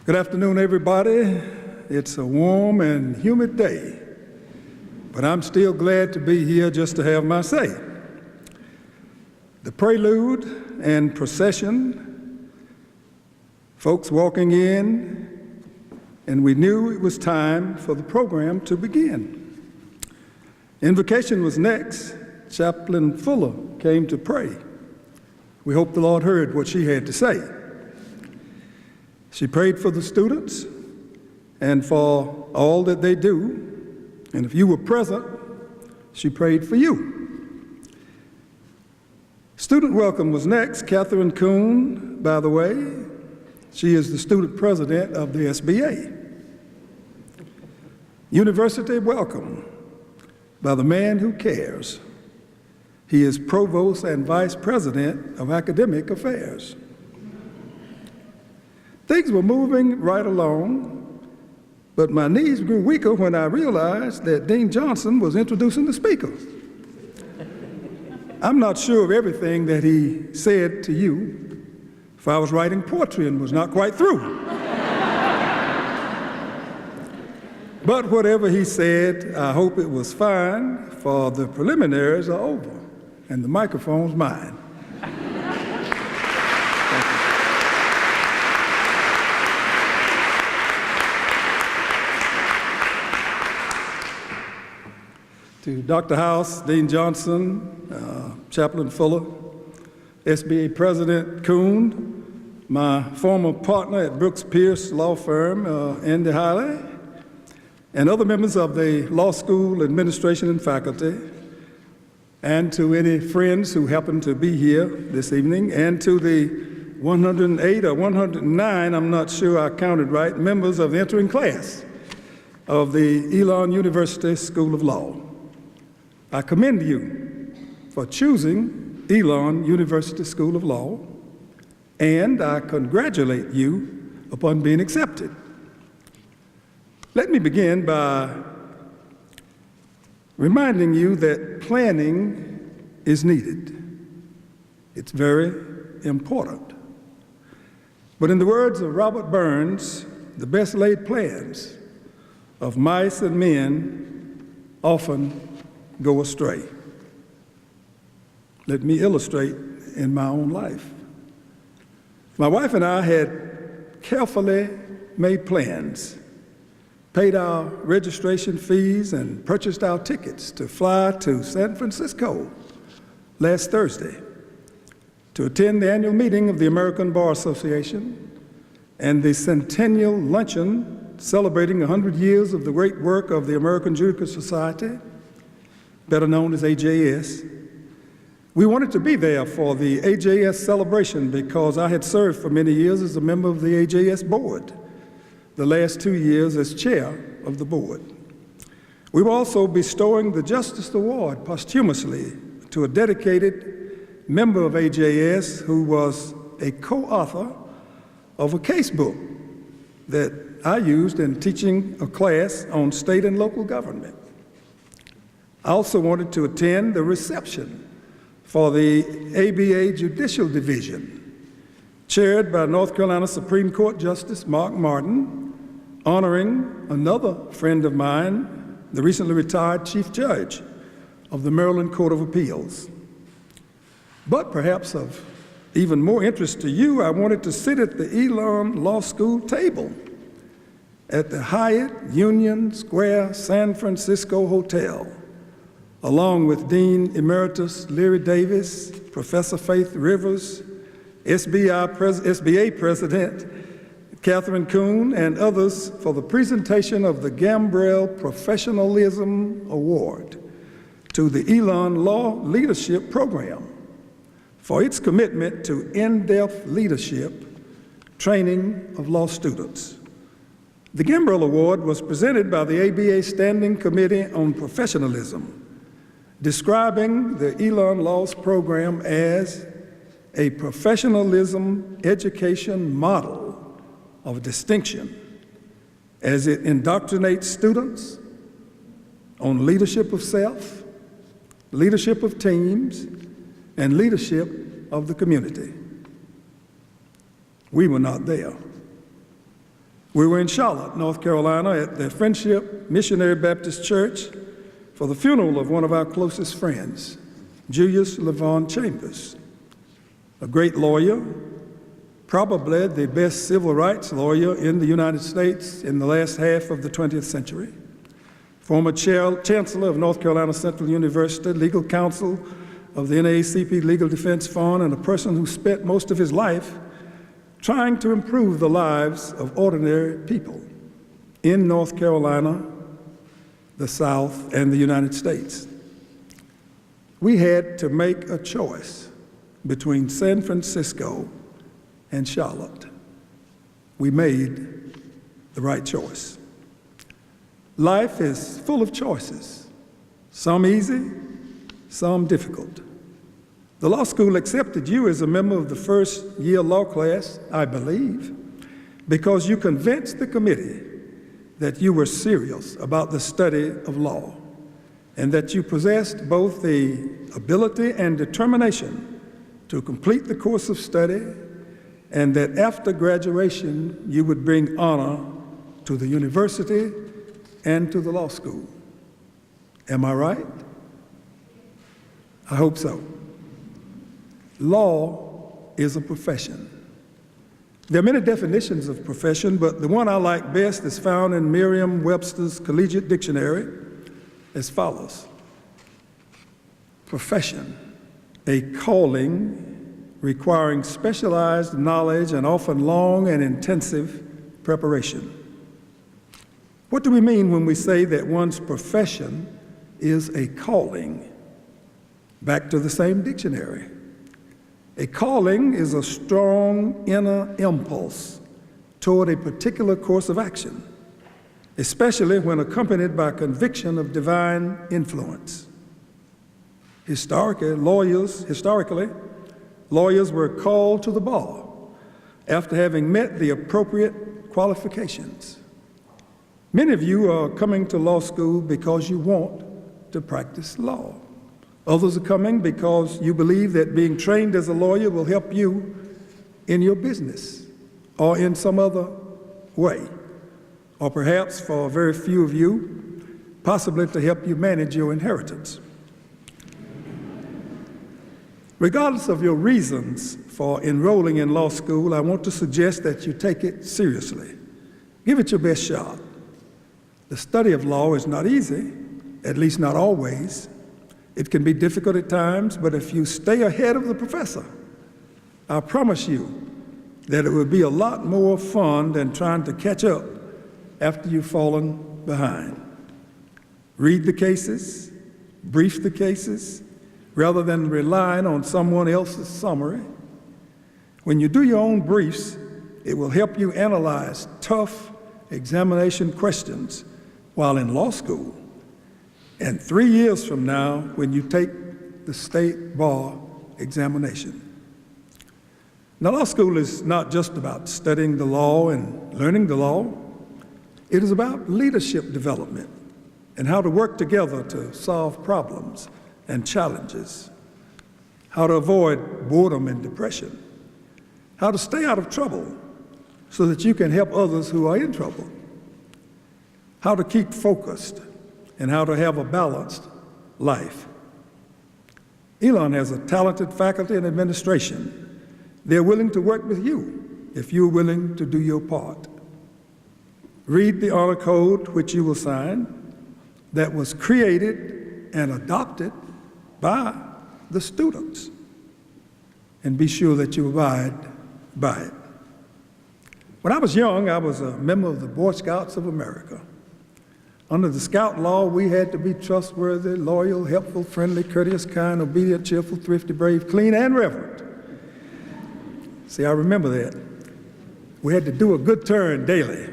Good afternoon, everybody. It's a warm and humid day, but I'm still glad to be here just to have my say. The prelude and procession, folks walking in, and we knew it was time for the program to begin. Invocation was next. Chaplain Fuller came to pray. We hope the Lord heard what she had to say. She prayed for the students and for all that they do. And if you were present, she prayed for you. Student welcome was next. Catherine Kuhn, by the way, she is the student president of the SBA. University welcome by the man who cares. He is provost and vice president of academic affairs. Things were moving right along, but my knees grew weaker when I realized that Dean Johnson was introducing the speaker. I'm not sure of everything that he said to you, if I was writing poetry and was not quite through. But whatever he said, I hope it was fine, for the preliminaries are over, and the microphone's mine. To Dr. House, Dean Johnson, Chaplain Fuller, SBA President Kuhn, my former partner at Brooks Pierce Law Firm, Andy Hiley, and other members of the law school administration and faculty, and to any friends who happen to be here this evening, and to the 108 or 109, I'm not sure I counted right, members of the entering class of the Elon University School of Law. I commend you for choosing Elon University School of Law, and I congratulate you upon being accepted. Let me begin by reminding you that planning is needed. It's very important. But in the words of Robert Burns, the best laid plans of mice and men often go astray. Let me illustrate in my own life. My wife and I had carefully made plans, paid our registration fees, and purchased our tickets to fly to San Francisco last Thursday to attend the annual meeting of the American Bar Association and the centennial luncheon celebrating 100 years of the great work of the American Judicial Society, better known as AJS. We wanted to be there for the AJS celebration because I had served for many years as a member of the AJS board, the last 2 years as chair of the board. We were also bestowing the Justice Award posthumously to a dedicated member of AJS who was a co-author of a casebook that I used in teaching a class on state and local government. I also wanted to attend the reception for the ABA Judicial Division, chaired by North Carolina Supreme Court Justice Mark Martin, honoring another friend of mine, the recently retired Chief Judge of the Maryland Court of Appeals. But perhaps of even more interest to you, I wanted to sit at the Elon Law School table at the Hyatt Union Square San Francisco Hotel, along with Dean Emeritus Leary Davis, Professor Faith Rivers, SBA President Catherine Kuhn, and others for the presentation of the Gambrell Professionalism Award to the Elon Law Leadership Program for its commitment to in-depth leadership training of law students. The Gambrell Award was presented by the ABA Standing Committee on Professionalism, describing the Elon Law's program as a professionalism education model of distinction as it indoctrinates students on leadership of self, leadership of teams, and leadership of the community. We were not there. We were in Charlotte, North Carolina, at the Friendship Missionary Baptist Church for the funeral of one of our closest friends, Julius LaVon Chambers, a great lawyer, probably the best civil rights lawyer in the United States in the last half of the 20th century, former chancellor of North Carolina Central University, legal counsel of the NAACP Legal Defense Fund, and a person who spent most of his life trying to improve the lives of ordinary people in North Carolina, the South, and the United States. We had to make a choice between San Francisco and Charlotte. We made the right choice. Life is full of choices, some easy, some difficult. The law school accepted you as a member of the first-year law class, I believe, because you convinced the committee that you were serious about the study of law and that you possessed both the ability and determination to complete the course of study, and that after graduation you would bring honor to the university and to the law school. Am I right? I hope so. Law is a profession. There are many definitions of profession, but the one I like best is found in Merriam-Webster's Collegiate Dictionary as follows: profession, a calling requiring specialized knowledge and often long and intensive preparation. What do we mean when we say that one's profession is a calling? Back to the same dictionary. A calling is a strong inner impulse toward a particular course of action, especially when accompanied by conviction of divine influence. Historically, lawyers were called to the bar after having met the appropriate qualifications. Many of you are coming to law school because you want to practice law. Others are coming because you believe that being trained as a lawyer will help you in your business or in some other way, or perhaps for a very few of you, possibly to help you manage your inheritance. Regardless of your reasons for enrolling in law school, I want to suggest that you take it seriously. Give it your best shot. The study of law is not easy, at least not always. It can be difficult at times, but if you stay ahead of the professor, I promise you that it will be a lot more fun than trying to catch up after you've fallen behind. Read the cases, brief the cases, rather than relying on someone else's summary. When you do your own briefs, it will help you analyze tough examination questions while in law school. And 3 years from now, when you take the state bar examination. Now, law school is not just about studying the law and learning the law. It is about leadership development and how to work together to solve problems and challenges, how to avoid boredom and depression, how to stay out of trouble so that you can help others who are in trouble, how to keep focused, and how to have a balanced life. Elon has a talented faculty and administration. They're willing to work with you if you're willing to do your part. Read the honor code, which you will sign, that was created and adopted by the students, and be sure that you abide by it. When I was young, I was a member of the Boy Scouts of America. Under the Scout law, we had to be trustworthy, loyal, helpful, friendly, courteous, kind, obedient, cheerful, thrifty, brave, clean, and reverent. See, I remember that. We had to do a good turn daily.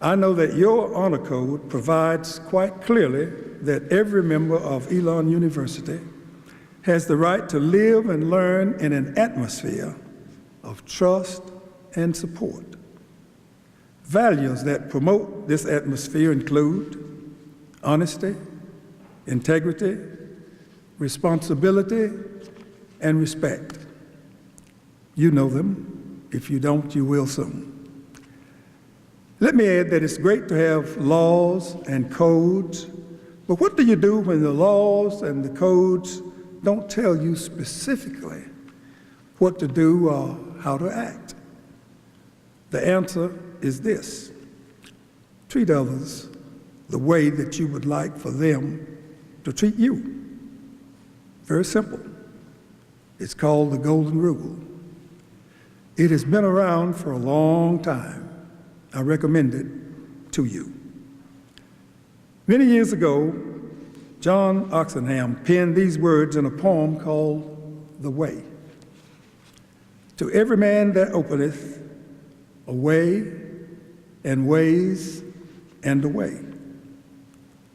I know that your honor code provides quite clearly that every member of Elon University has the right to live and learn in an atmosphere of trust and support. Values that promote this atmosphere include honesty, integrity, responsibility, and respect. You know them. If you don't, you will soon. Let me add that it's great to have laws and codes, but what do you do when the laws and the codes don't tell you specifically what to do or how to act? The answer is this: treat others the way that you would like for them to treat you. Very simple. It's called the Golden Rule. It has been around for a long time. I recommend it to you. Many years ago, John Oxenham penned these words in a poem called The Way. To every man that openeth a way and ways and a way,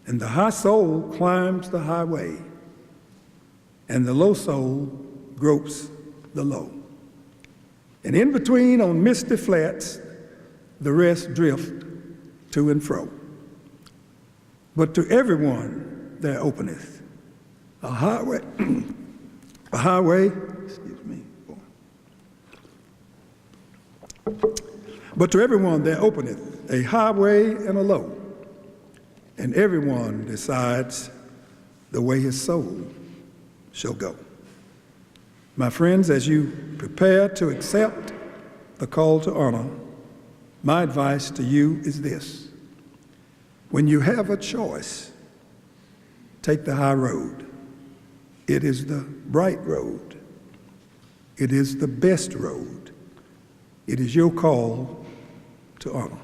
and the high soul climbs the highway, and the low soul gropes the low. And in between on misty flats, the rest drift to and fro. But to everyone there openeth a highway, but to everyone there openeth a highway and a low, and everyone decides the way his soul shall go. My friends, as you prepare to accept the call to honor, my advice to you is this: when you have a choice, take the high road. It is the bright road. It is the best road. It is your call to honor.